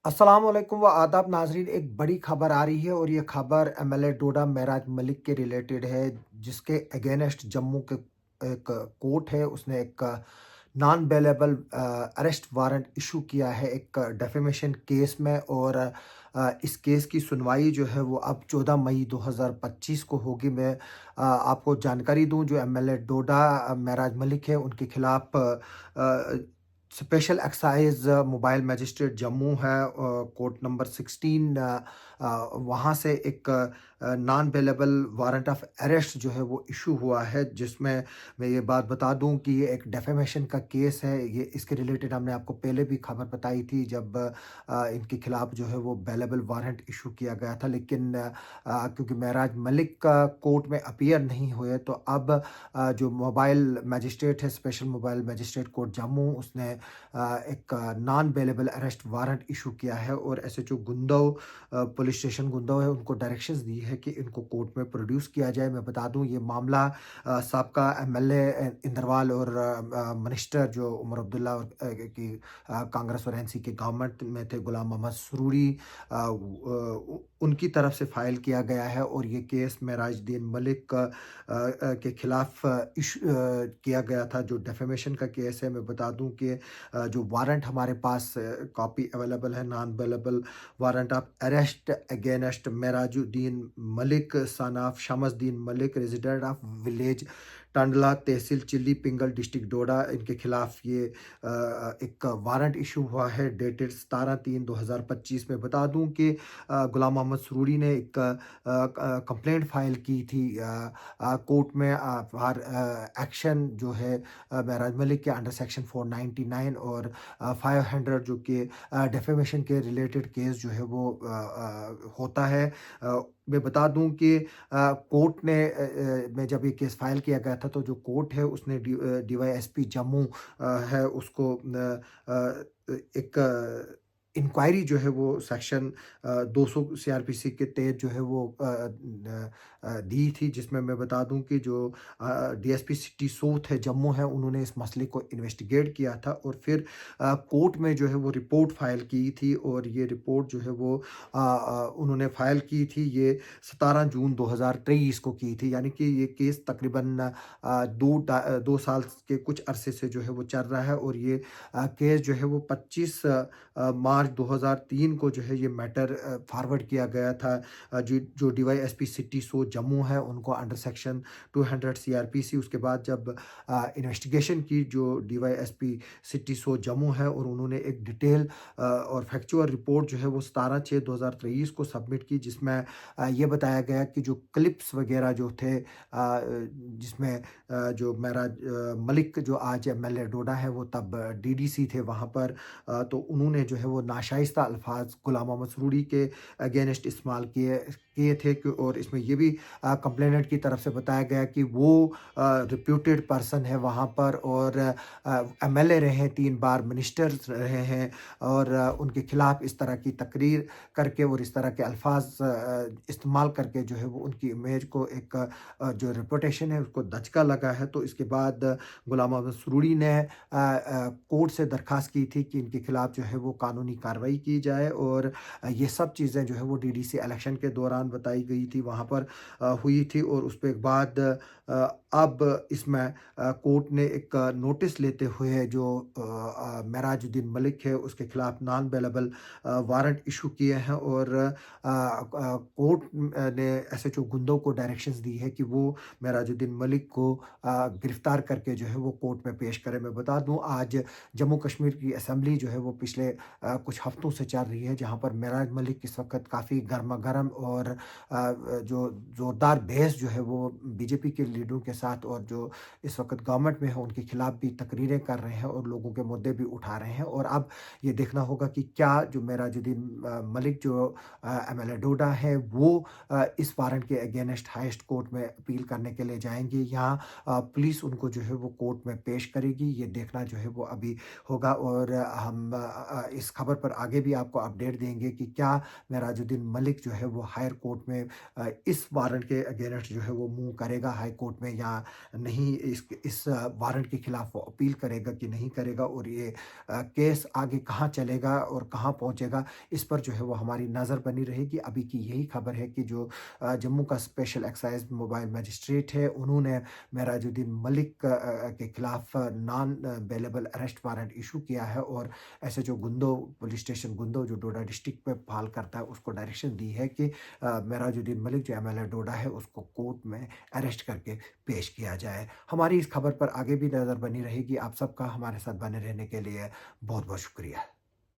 अस्सलाम वालेकुम व आदाब नाज़रीन। एक बड़ी खबर आ रही है और ये खबर एमएलए डोडा मेराज मलिक के रिलेटेड है, जिसके अगेंस्ट जम्मू के एक कोर्ट है, उसने एक non bailable arrest warrant issue किया है एक डेफेमेशन केस में। और इस केस की सुनवाई जो है वो अब 14 मई 2025 को होगी। मैं आपको जानकारी दूं, जो एमएलए डोडा मेराज मलिक है, उनके खिलाफ special excise mobile magistrate Jammu है, कोर्ट नंबर 16, वहाँ से एक non bailable warrant of arrest जो है वो इशू हुआ है, जिसमें मैं ये बात बता दूं कि ये एक डेफेमेशन का केस है। ये इसके रिलेटेड हमने आपको पहले भी खबर बताई थी, जब इनके खिलाफ जो है वो बेलेबल वारंट इशू किया गया था। लेकिन क्योंकि महराज मलिक का कोर्ट में अपीयर नहीं हुए, तो अब जो मोबाइल मजिस्ट्रेट है, special mobile magistrate court Jammu, उसने एक non bailable arrest warrant issue किया है। और एसएचओ गुंदव, पुलिस स्टेशन गुंदव है, उनको डायरेक्शंस दी है कि इनको कोर्ट में प्रोड्यूस किया जाए। मैं बता दूं, ये मामला साबका एमएलए इंदरवाल और मिनिस्टर जो उमर अब्दुल्ला और की कांग्रेस और एनसी के गवर्नमेंट में थे, गुलाम मोहम्मद सरूरी, उनकी तरफ से फाइल किया गया है। और ये केस मेराजुद्दीन मलिक के खिलाफ किया गया था, जो डेफेमेशन का केस है। मैं बता दूं कि जो वारंट हमारे पास कॉपी अवेलेबल है, non available warrant of arrest against Merajuddin Malik son of Shamsuddin Malik, resident of village Tandla, tehsil Chilli Pingal, district Doda. इनके खिलाफ ये एक वारंट इशू हुआ है, डेटेड 17/3/2025 में। बता दूं कि गुलाम मोहम्मद सरूरी ने एक कंप्लेंट फाइल की थी कोर्ट में फॉर एक्शन जो है महराज मलिक के अंडर सेक्शन 499 और 500, जो कि डेफेमेशन के रिलेटेड केस जो है वो होता है। मैं बता दूं कि कोर्ट ने में जब ये केस फाइल किया गया था, तो जो कोर्ट है उसने डीवाईएसपी जम्मू है, उसको एक इंक्वायरी जो है वो सेक्शन 200 सीआरपीसी के तहत जो है वो दी थी, जिसमें मैं बता दूं कि जो डीएसपी सिटी सोथ है जम्मू है, उन्होंने इस मसले को इन्वेस्टिगेट किया था और फिर कोर्ट में जो है वो रिपोर्ट फाइल की थी। और ये रिपोर्ट जो है वो उन्होंने फाइल की थी, ये 17 जून 2023 को की थी। यानी कि ये केस तकरीबन 2 साल के कुछ अरसे से जो है वो चल रहा है। और ये केस जो है वो 25 मार्च 2003 को जो है ये मैटर फॉरवर्ड किया गया था। जो डीवाईएसपी सिटी सो जम्मू है, उनको अंडर सेक्शन 200 सीआरपीसी। उसके बाद जब इन्वेस्टिगेशन की जो डीवाईएसपी सिटी सो जम्मू है, और उन्होंने एक डिटेल और फैक्चुअल रिपोर्ट जो है वो 17/6/2023 को सबमिट की, जिसमें ये बताया गया कि जो क्लिप्स वगैरह जो थे, जिसमें जो महराज मलिक जो आज एमएलए डोडा है, वो तब डीडीसी थे वहाँ पर, तो उन्होंने जो है वो नाशाइस्ता अल्फाज गुलाम मोहम्मद सरूरी के अगेंस्ट इस्तेमाल किए किए थे और इसमें ये भी कंप्लेनेंट की तरफ से बताया गया कि वो रिप्यूटेड पर्सन है वहाँ पर, और एमएलए रहे हैं, 3 बार मिनिस्टर रहे हैं, और उनके खिलाफ इस तरह की तकरीर करके और इस तरह के अल्फाज इस्तेमाल करके जो है वो उनकी इमेज को एक जो रेपुटेशन है उसको दचका लगा है। तो इसके बाद गुलाम मोहम्मद सरूरी ने कोर्ट से दरख्वास्त की थी कि इनके खिलाफ जो है वो कानूनी कार्रवाई की जाए। और ये सब चीज़ें जो है वो डीडीसी इलेक्शन के दौरान बताई गई थी, वहाँ पर हुई थी। और उस पर बाद अब इसमें कोर्ट ने एक नोटिस लेते हुए जो महराजुद्दीन मलिक है, उसके खिलाफ नॉन बेलेबल वारंट इशू किए हैं। और कोर्ट ने एसएचओ गुंदो को डायरेक्शंस दी है कि वो महराजुद्दीन मलिक को गिरफ्तार करके जो है वो कोर्ट में पेश करें। मैं बता दूं, आज जम्मू कश्मीर की असेंबली जो है वो पिछले कुछ हफ्तों से चल रही है, जहां पर महराज मलिक इस वक्त काफ़ी गर्मा गर्म और जो ज़ोरदार बहस जो है वो बीजेपी के लीडरों के साथ, और जो इस वक्त गवर्नमेंट में है उनके खिलाफ भी तकरीरें कर रहे हैं और लोगों के मुद्दे भी उठा रहे हैं। और अब ये देखना होगा कि क्या जो महराजुद्दीन मलिक जो एमएलए डोडा है, वो इस वारंट के अगेंस्ट हाईएस्ट कोर्ट में अपील करने के लिए जाएंगे, या पुलिस उनको जो है वो कोर्ट में पेश करेगी। ये देखना जो है वो अभी होगा। और हम इस खबर पर आगे भी आपको अपडेट देंगे कि क्या महराजुद्दीन मलिक जो है वो हायर कोर्ट कोर्ट में इस वारंट के अगेंस्ट जो है वो मूव करेगा हाई कोर्ट में या नहीं, इस वारंट के खिलाफ वो अपील करेगा कि नहीं करेगा, और ये केस आगे कहाँ चलेगा और कहाँ पहुँचेगा, इस पर जो है वो हमारी नज़र बनी रहेगी। अभी की यही खबर है कि जो जम्मू का स्पेशल एक्साइज मोबाइल मजिस्ट्रेट है, उन्होंने मेराजुद्दीन मलिक के खिलाफ non bailable arrest warrant issue किया है, और ऐसे जो गुंदो पुलिस स्टेशन गुंदो जो डोडा डिस्ट्रिक्ट में फाल करता है, उसको डायरेक्शन दी है कि मेराजुद्दीन मलिक जो एमएलए डोडा है उसको कोर्ट में अरेस्ट करके पेश किया जाए। हमारी इस खबर पर आगे भी नज़र बनी रहेगी। आप सबका हमारे साथ बने रहने के लिए बहुत बहुत शुक्रिया।